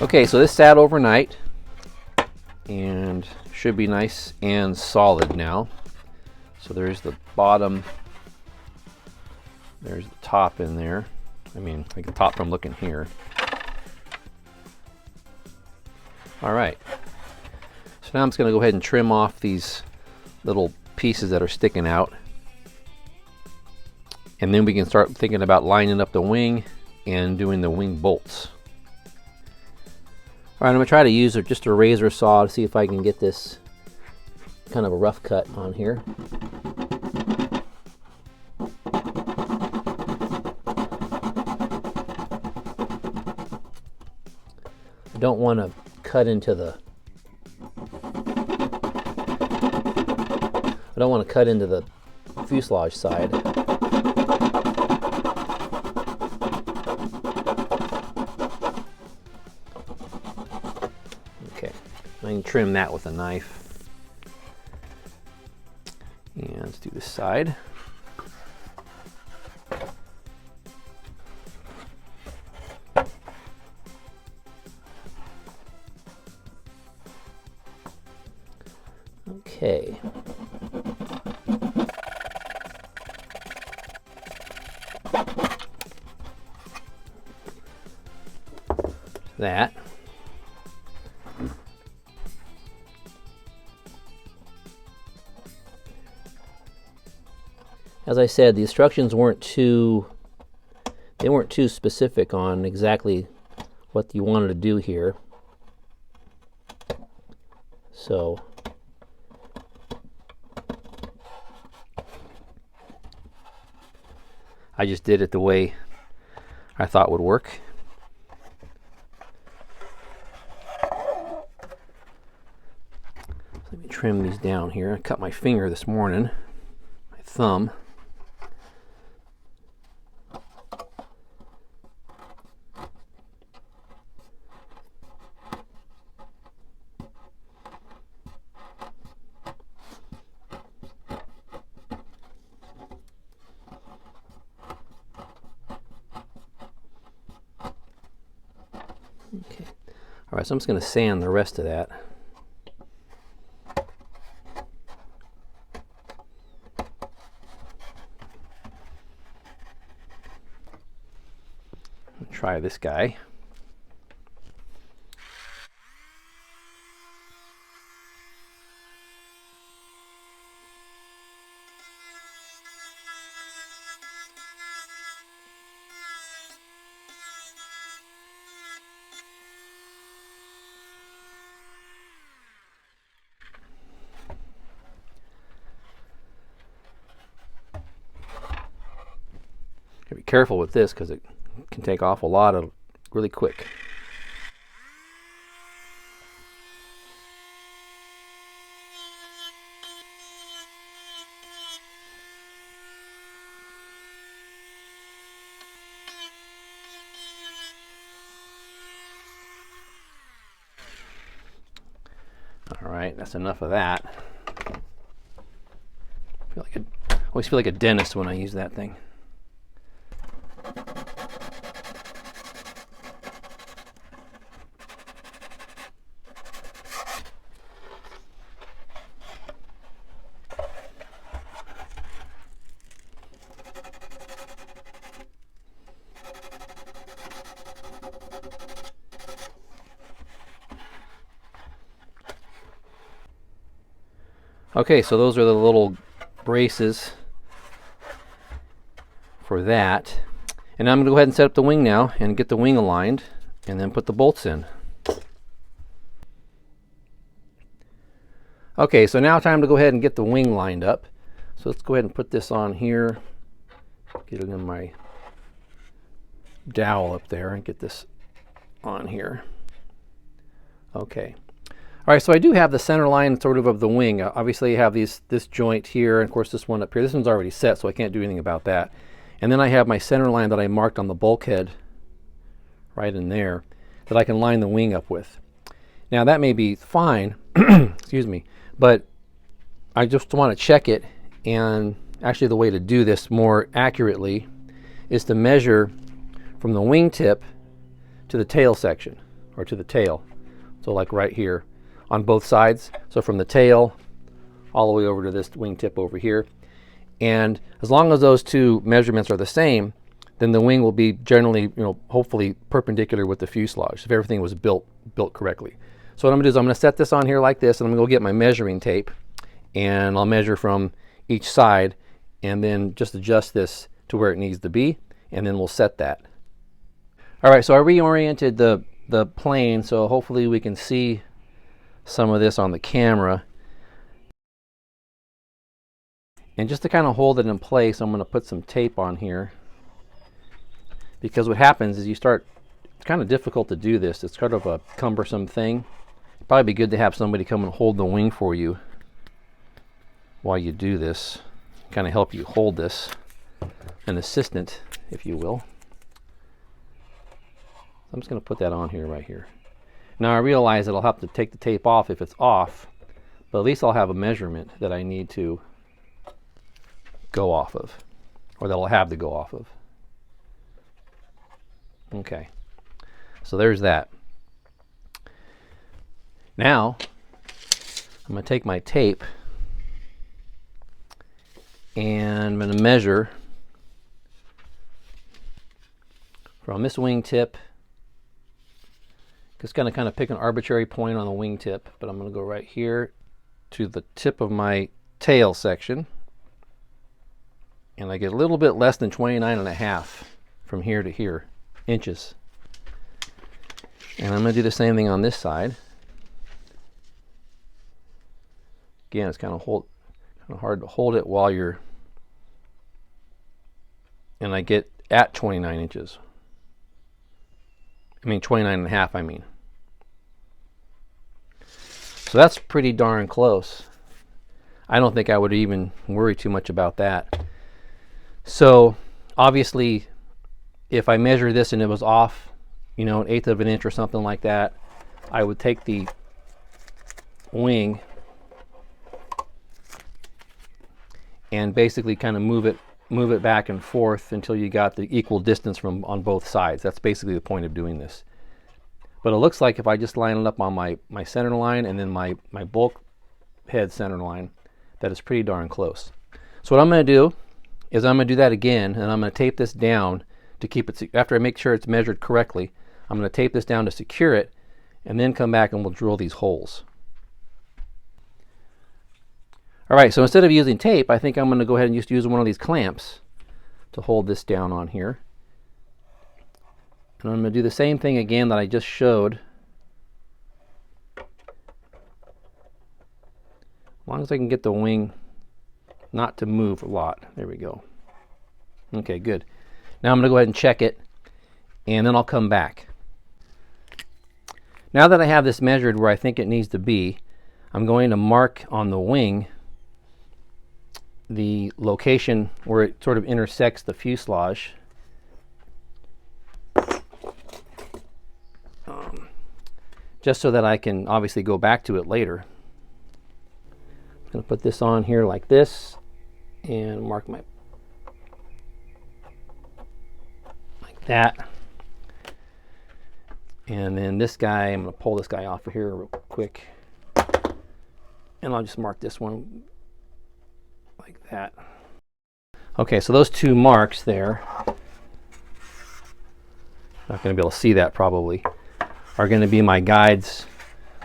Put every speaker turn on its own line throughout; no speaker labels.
Okay, so this sat overnight and should be nice and solid now. So there's the bottom, there's the top in there. I mean, like the top from looking here. All right, so now I'm just gonna go ahead and trim off these little pieces that are sticking out. And then we can start thinking about lining up the wing and doing the wing bolts. All right, I'm gonna try to use just a razor saw to see if I can get this kind of a rough cut on here. I don't want to cut into the fuselage side. Okay, I can trim that with a knife. And let's do this side. Okay. That. As I said, the instructions weren't too specific on exactly what you wanted to do here. So I just did it the way I thought would work. Let me trim these down here. I cut my finger this morning, my thumb. Okay. All right, so I'm just going to sand the rest of that. Try this guy. Be careful with this because it can take off a lot of really quick. All right, that's enough of that. I always feel like a dentist when I use that thing. Okay, so those are the little braces for that. And I'm going to go ahead and set up the wing now and get the wing aligned and then put the bolts in. Okay, so now time to go ahead and get the wing lined up. So let's go ahead and put this on here. Get it in my dowel up there and get this on here. Okay. All right, so I do have the center line sort of the wing. Obviously, I have this joint here, and of course this one up here. This one's already set, so I can't do anything about that. And then I have my center line that I marked on the bulkhead right in there that I can line the wing up with. Now that may be fine, excuse me, but I just want to check it. And actually the way to do this more accurately is to measure from the wing tip to the tail section. or to the tail. So like right here on both sides. So from the tail all the way over to this wingtip over here. And as long as those two measurements are the same, then the wing will be generally, you know, hopefully perpendicular with the fuselage if everything was built correctly. So what I'm gonna do is I'm gonna set this on here like this, and I'm gonna go get my measuring tape, and I'll measure from each side, and then just adjust this to where it needs to be, and then we'll set that. All right, so I reoriented the plane, so hopefully we can see some of this on the camera. And just to kind of hold it in place, I'm gonna put some tape on here, because what happens is it's kind of difficult to do this. It's kind of a cumbersome thing. It'd probably be good to have somebody come and hold the wing for you while you do this, kind of help you hold this, an assistant, if you will. I'm just going to put that on here, right here. Now I realize that I'll have to take the tape off if it's off, but at least I'll have a measurement that I need to go off of, or that I'll have to go off of. Okay, so there's that. Now I'm going to take my tape and I'm going to measure from this wingtip. Just kind of pick an arbitrary point on the wingtip, but I'm going to go right here to the tip of my tail section, and I get a little bit less than 29.5 from here to here inches. And I'm going to do the same thing on this side. Again, it's kind of hard to hold it while you're, and I get at 29 inches. I mean 29.5, I mean. So that's pretty darn close. I don't think I would even worry too much about that. So obviously, if I measure this and it was off, you know, 1/8 of an inch or something like that, I would take the wing and basically kind of move it back and forth until you got the equal distance from on both sides. That's basically the point of doing this. But it looks like if I just line it up on my center line and then my bulk head center line, that is pretty darn close. So what I'm going to do is I'm going to do that again, and I'm going to tape this down to keep it, after I make sure it's measured correctly, I'm going to tape this down to secure it, and then come back and we'll drill these holes. All right, so instead of using tape, I think I'm going to go ahead and just use one of these clamps to hold this down on here. And I'm going to do the same thing again that I just showed. As long as I can get the wing not to move a lot. There we go. Okay, good. Now I'm going to go ahead and check it, and then I'll come back. Now that I have this measured where I think it needs to be, I'm going to mark on the wing the location where it sort of intersects the fuselage. Just so that I can obviously go back to it later. I'm going to put this on here like this and mark my, like that. And then this guy, I'm going to pull this guy off of here real quick, and I'll just mark this one like that. Okay, so those two marks there, not going to be able to see that probably, are going to be my guides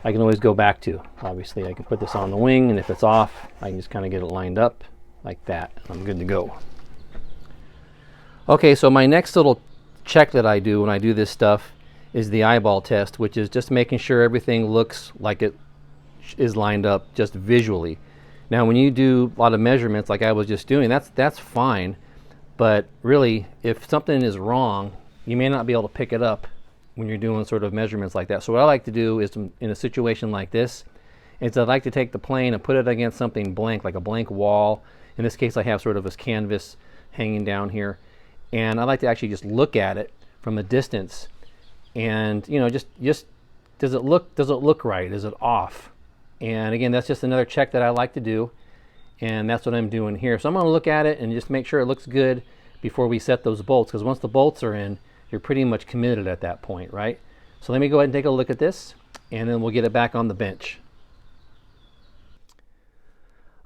I can always go back to. Obviously I can put this on the wing, and if it's off I can just kind of get it lined up like that, and I'm good to go. Okay, so my next little check that I do when I do this stuff is the eyeball test, which is just making sure everything looks like it is lined up just visually. Now when you do a lot of measurements like I was just doing, that's fine, but really if something is wrong you may not be able to pick it up when you're doing sort of measurements like that. So what I like to do is, in a situation like this, is I like to take the plane and put it against something blank, like a blank wall. In this case I have sort of this canvas hanging down here, and I like to actually just look at it from a distance, and you know, just does it look right? Is it off? And again, that's just another check that I like to do, and that's what I'm doing here. So I'm going to look at it and just make sure it looks good before we set those bolts, because once the bolts are in, you're pretty much committed at that point, right? So let me go ahead and take a look at this, and then we'll get it back on the bench.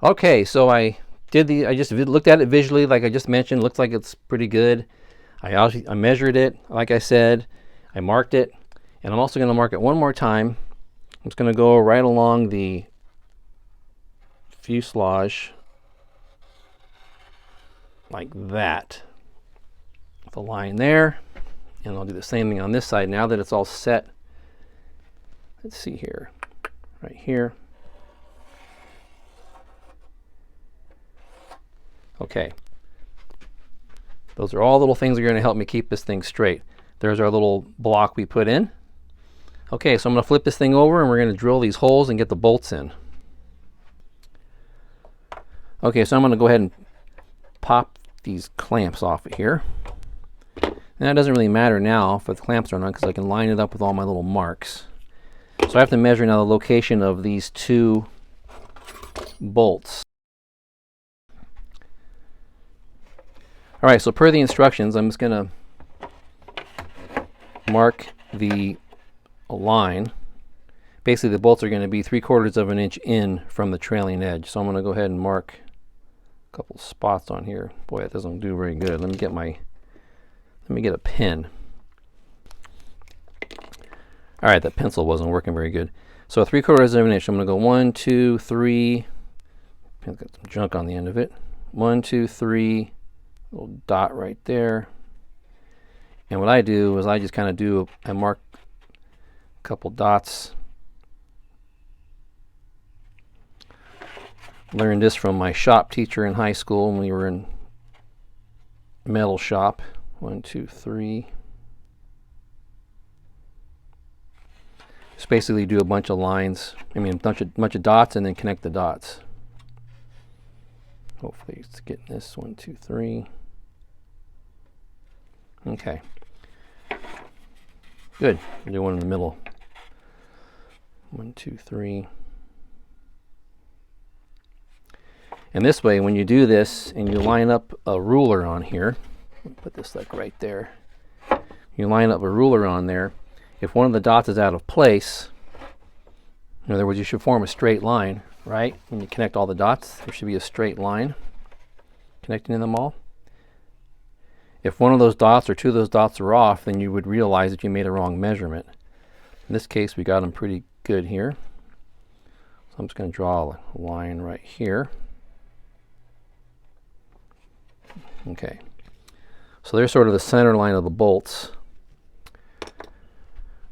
Okay, so I just looked at it visually, like I just mentioned. Looks like it's pretty good. I measured it, like I said. I marked it, and I'm also going to mark it one more time. I'm just going to go right along the fuselage like that, with a line there, and I'll do the same thing on this side now that it's all set. Let's see here, right here. Okay, those are all little things that are going to help me keep this thing straight. There's our little block we put in. Okay, so I'm going to flip this thing over and we're going to drill these holes and get the bolts in. Okay, so I'm going to go ahead and pop these clamps off of here. And that doesn't really matter now if the clamps are on because I can line it up with all my little marks. So I have to measure now the location of these two bolts. All right, so per the instructions, I'm just going to mark the line. Basically, the bolts are going to be 3/4 of an inch in from the trailing edge. So I'm going to go ahead and mark a couple spots on here. Boy, that doesn't do very good. Let me get a pen. All right, that pencil wasn't working very good. So 3/4 of an inch. I'm going to go 1, 2, 3. Got some junk on the end of it. 1, 2, 3. Little dot right there. And what I do is I just kind of I mark a couple dots. Learned this from my shop teacher in high school when we were in metal shop. 1, 2, 3. Just basically do a bunch of lines. I mean, a bunch of dots, and then connect the dots. Hopefully it's getting this. 1, 2, 3. Okay. Good. I'll do one in the middle. 1, 2, 3. And this way, when you do this and you line up a ruler on here, put this like right there. You line up a ruler on there. If one of the dots is out of place, in other words, you should form a straight line, right? When you connect all the dots, there should be a straight line connecting them all. If one of those dots or two of those dots are off, then you would realize that you made a wrong measurement. In this case, we got them pretty good here. So I'm just going to draw a line right here. Okay. So there's sort of the center line of the bolts.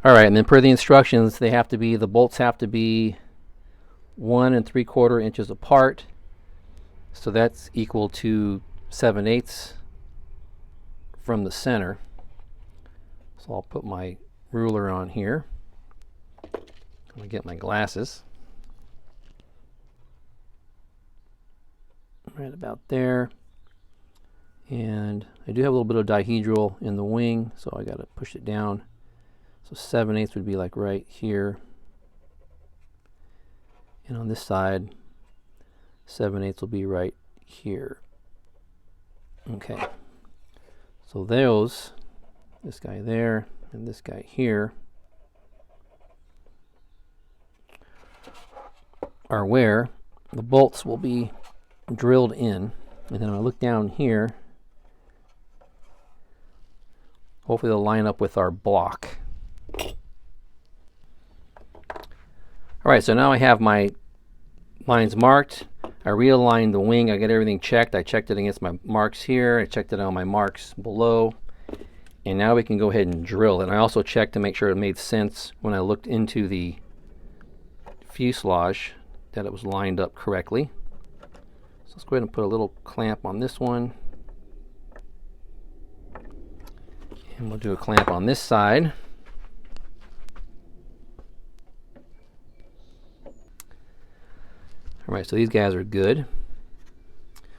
All right, and then per the instructions, the bolts have to be 1 3/4 inches apart. So that's equal to 7/8 from the center. So I'll put my ruler on here. I'm going to get my glasses. Right about there. And I do have a little bit of dihedral in the wing, so I got to push it down. So 7/8 would be like right here. And on this side, 7/8 will be right here. Okay. So those, this guy there and this guy here, are where the bolts will be drilled in. And then I look down here. Hopefully they'll line up with our block. All right, so now I have my lines marked. I realigned the wing. I got everything checked. I checked it against my marks here. I checked it on my marks below. And now we can go ahead and drill it. And I also checked to make sure it made sense when I looked into the fuselage that it was lined up correctly. So let's go ahead and put a little clamp on this one. And we'll do a clamp on this side. All right, so these guys are good.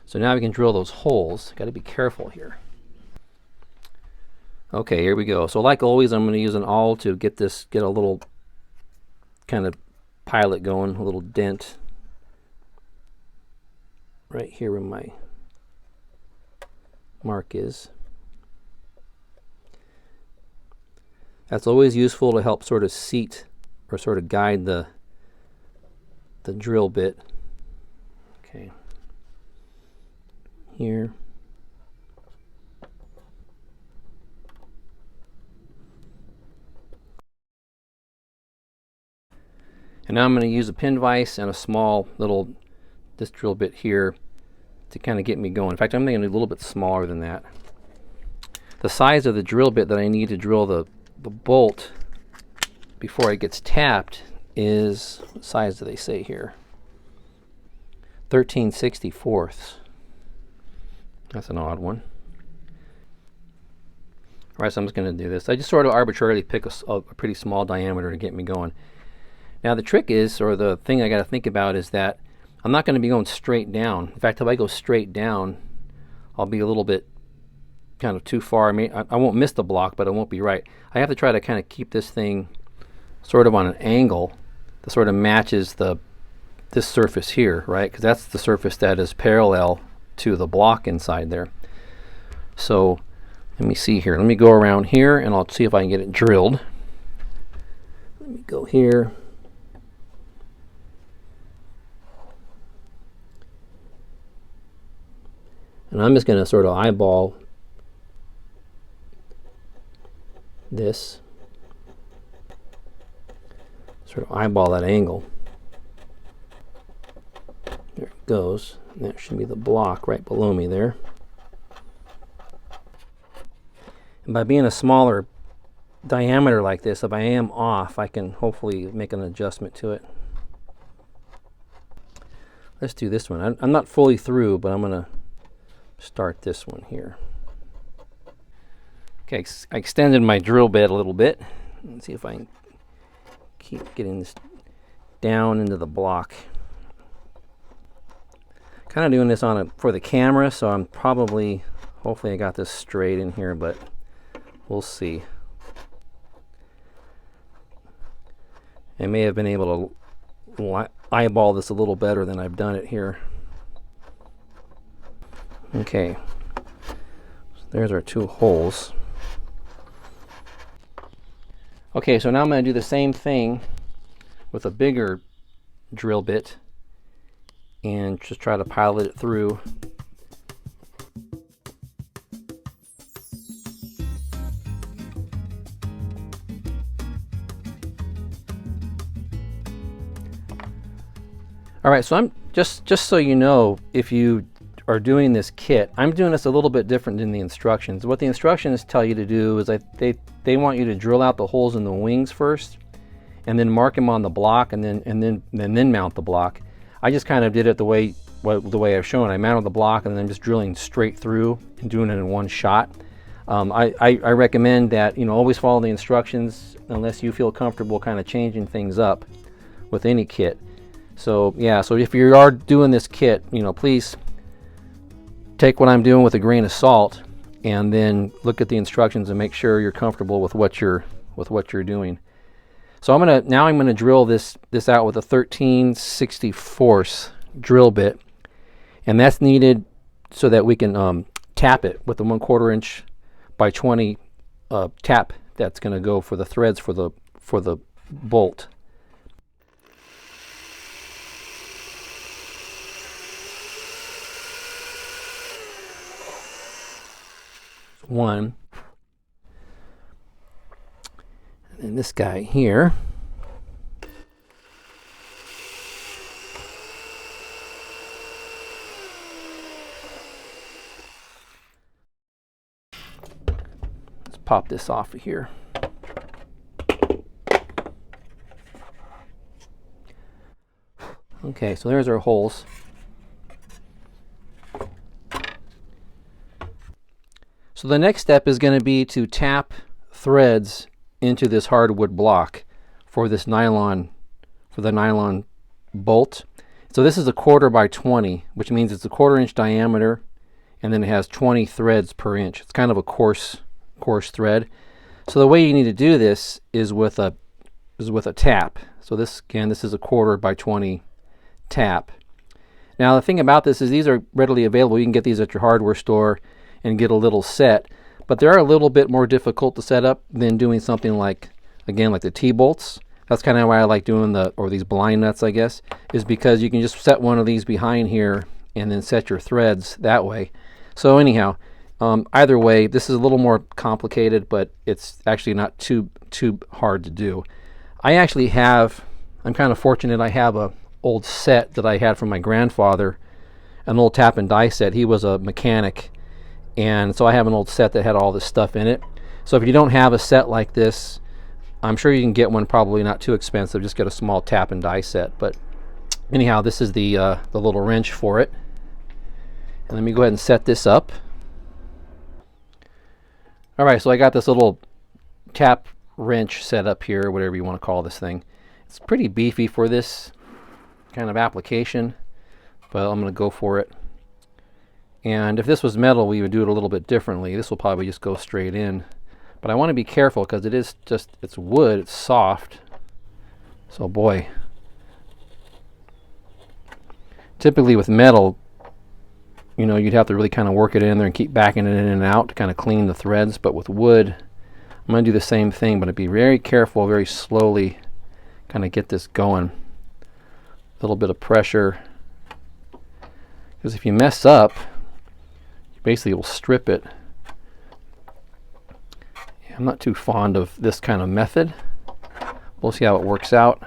So now we can drill those holes. Got to be careful here. Okay, here we go. So like always, I'm going to use an awl to get a little kind of pilot going, a little dent right here where my mark is. That's always useful to help sort of seat or sort of guide the drill bit. Okay. Here. And now I'm going to use a pin vise and a small little, this drill bit here to kind of get me going. In fact, I'm going to do a little bit smaller than that. The size of the drill bit that I need to drill the bolt before it gets tapped is, what size do they say here? 13/64. That's an odd one. All right, so I'm just going to do this. I just sort of arbitrarily pick a pretty small diameter to get me going. Now the trick is, or the thing I got to think about is that I'm not going to be going straight down. In fact, if I go straight down, I'll be a little bit kind of too far. I won't miss the block, but it won't be right. I have to try to kind of keep this thing sort of on an angle that sort of matches this surface here, right? Because that's the surface that is parallel to the block inside there. So let me see here. Let me go around here and I'll see if I can get it drilled. Let me go here. And I'm just going to sort of eyeball this. Sort of eyeball that angle. There it goes. And that should be the block right below me there. And by being a smaller diameter like this, if I am off, I can hopefully make an adjustment to it. Let's do this one. I'm not fully through, but I'm going to start this one here. Okay, I extended my drill bit a little bit. Let's see if I can keep getting this down into the block. Kind of doing this for the camera, so I'm probably, hopefully I got this straight in here, but we'll see. I may have been able to eyeball this a little better than I've done it here. Okay, so there's our two holes. Okay, so now I'm going to do the same thing with a bigger drill bit and just try to pilot it through. All right, so I'm just so you know, if you are doing this kit, I'm doing this a little bit different than the instructions. What the instructions tell you to do is they want you to drill out the holes in the wings first, and then mark them on the block, and then mount the block. I just kind of did it the way I've shown. I mounted the block and then just drilling straight through and doing it in one shot. I recommend that, you know, always follow the instructions unless you feel comfortable kind of changing things up with any kit. So yeah, so if you are doing this kit, you know, please take what I'm doing with a grain of salt, and then look at the instructions and make sure you're comfortable with what you're doing. So I'm gonna drill this out with a 13/64 drill bit, and that's needed so that we can tap it with the 1/4 inch by 20 tap that's going to go for the threads for the bolt. One, and then this guy here. Let's pop this off of here. Okay, so there's our holes. So the next step is going to be to tap threads into this hardwood block for this nylon, for the nylon bolt. So this is a 1/4 by 20, which means it's a 1/4 inch diameter, and then it has 20 threads per inch. It's kind of a coarse thread. So the way you need to do this is with a tap. So this is a 1/4 by 20 tap. Now the thing about this is these are readily available. You can get these at your hardware store and get a little set, but they are a little bit more difficult to set up than doing something like, again, like the T-bolts. That's kind of why I like doing these blind nuts, I guess, is because you can just set one of these behind here and then set your threads that way. So anyhow, either way, this is a little more complicated, but it's actually not too hard to do. I actually have, I'm kind of fortunate, I have a old set that I had from my grandfather, an old tap and die set. He was a mechanic, and so I have an old set that had all this stuff in it. So if you don't have a set like this, I'm sure you can get one, probably not too expensive. Just get a small tap and die set. But anyhow, this is the little wrench for it. And let me go ahead and set this up. All right, so I got this little tap wrench set up here, whatever you want to call this thing. It's pretty beefy for this kind of application, but I'm going to go for it. And if this was metal, we would do it a little bit differently. This will probably just go straight in. But I want to be careful because it is just, it's wood, it's soft. So boy, typically with metal, you know, you'd have to really kind of work it in there and keep backing it in and out to kind of clean the threads. But with wood, I'm going to do the same thing, but I'd be very careful, very slowly kind of get this going. A little bit of pressure. Because if you mess up, you basically will strip it. I'm not too fond of this kind of method. We'll see how it works out.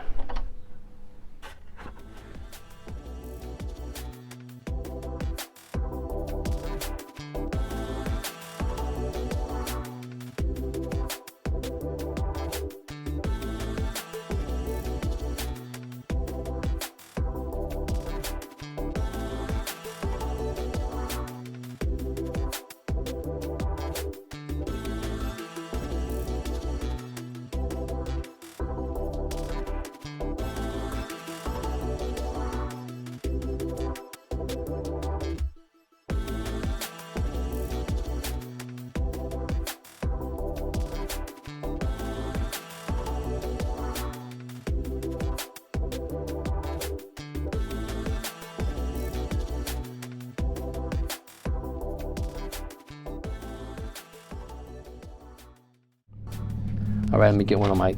All right, let me get one of my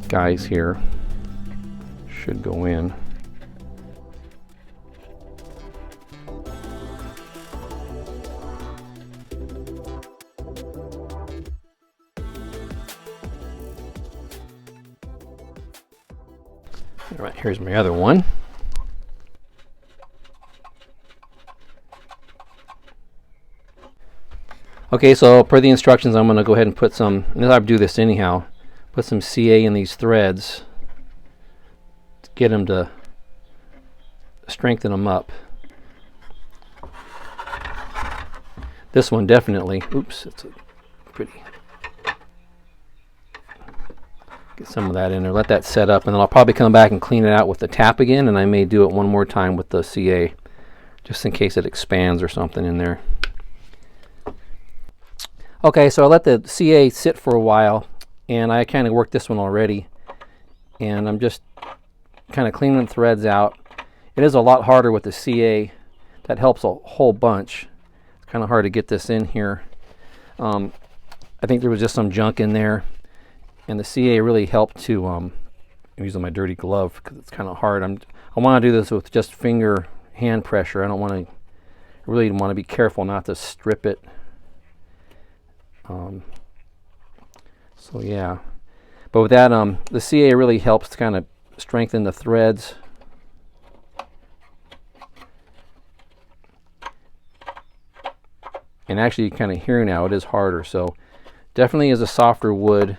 guys here. Should go in. All right, here's my other one. Okay, so per the instructions, I'm going to go ahead and put some, and I do this anyhow, put some CA in these threads to get them to strengthen them up. This one definitely, oops, it's a pretty, get some of that in there, let that set up, and then I'll probably come back and clean it out with the tap again, and I may do it one more time with the CA, just in case it expands or something in there. Okay, so I let the CA sit for a while, and I kind of worked this one already, and I'm just kind of cleaning the threads out. It is a lot harder with the CA. That helps a whole bunch. It's kind of hard to get this in here. I think there was just some junk in there, and the CA really helped to, I'm using my dirty glove because it's kind of hard. I want to do this with just hand pressure. I don't want to, really want to be careful not to strip it. So yeah, but with that, the CA really helps to kind of strengthen the threads. And actually, you kind of hear now it is harder, so definitely is a softer wood.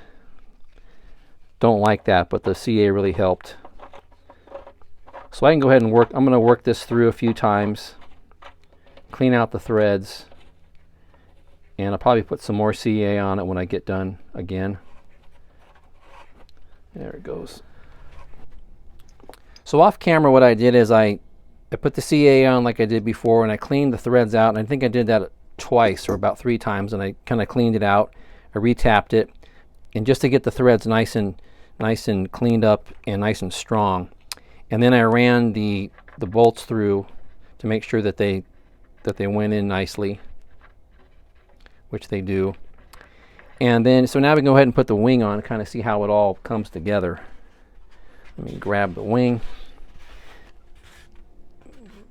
Don't like that, but the CA really helped. So I can go ahead and work, I'm going to work this through a few times, clean out the threads. And I'll probably put some more CA on it when I get done again. There it goes. So off camera, what I did is I put the CA on like I did before, and I cleaned the threads out. And I think I did that twice or about 3 times, and I kind of cleaned it out. I retapped it, and just to get the threads nice and cleaned up and nice and strong. And then I ran the bolts through to make sure that they went in nicely. which they do. And then, so now we can go ahead and put the wing on and kind of see how it all comes together. Let me grab the wing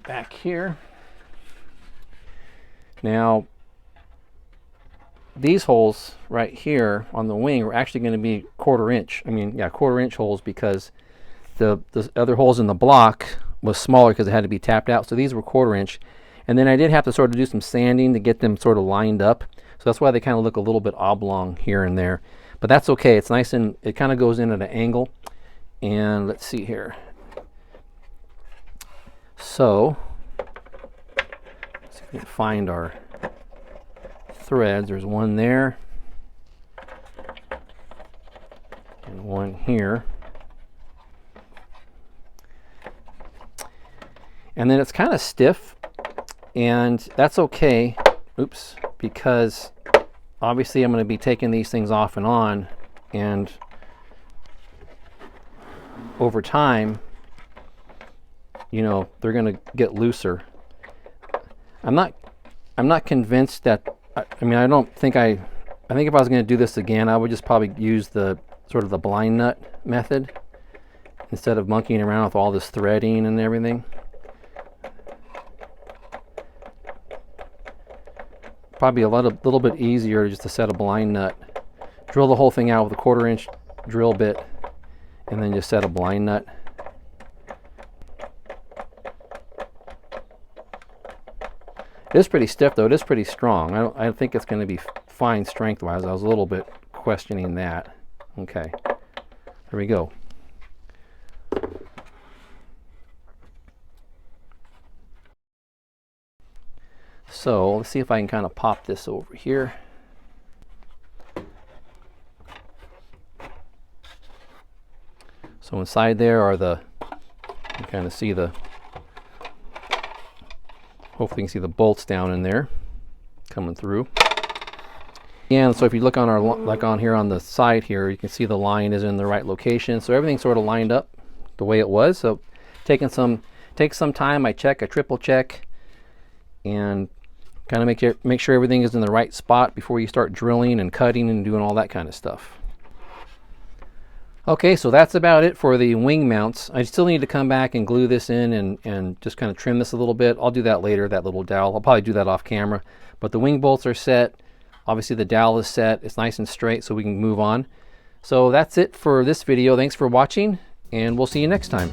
back here. Now, these holes right here on the wing are actually going to be quarter-inch holes, because the other holes in the block was smaller because it had to be tapped out. So these were 1/4 inch. And then I did have to sort of do some sanding to get them sort of lined up. So that's why they kind of look a little bit oblong here and there. But that's okay. It's nice, and it kind of goes in at an angle. And let's see here. So let's see if we can find our threads. There's one there and one here. And then it's kind of stiff, and that's okay. Oops, because obviously I'm going to be taking these things off and on, and over time, you know, they're going to get looser. I'm not convinced that, I think if I was going to do this again, I would just probably use the sort of the blind nut method instead of monkeying around with all this threading and everything. Probably a little bit easier just to set a blind nut. Drill the whole thing out with a 1/4 inch drill bit, and then just set a blind nut. It is pretty stiff though. It is pretty strong. I think it's going to be fine strength wise. I was a little bit questioning that. Okay, there we go. So let's see if I can kind of pop this over here. So inside there are you kind of see hopefully you can see the bolts down in there coming through. And so if you look on our, like on here on the side here, you can see the line is in the right location. So everything's sort of lined up the way it was. So takes some time. I triple check, and kind of make sure everything is in the right spot before you start drilling and cutting and doing all that kind of stuff. Okay, so that's about it for the wing mounts. I still need to come back and glue this in and just kind of trim this a little bit. I'll do that later, that little dowel. I'll probably do that off camera. But the wing bolts are set. Obviously the dowel is set. It's nice and straight, so we can move on. So that's it for this video. Thanks for watching, and we'll see you next time.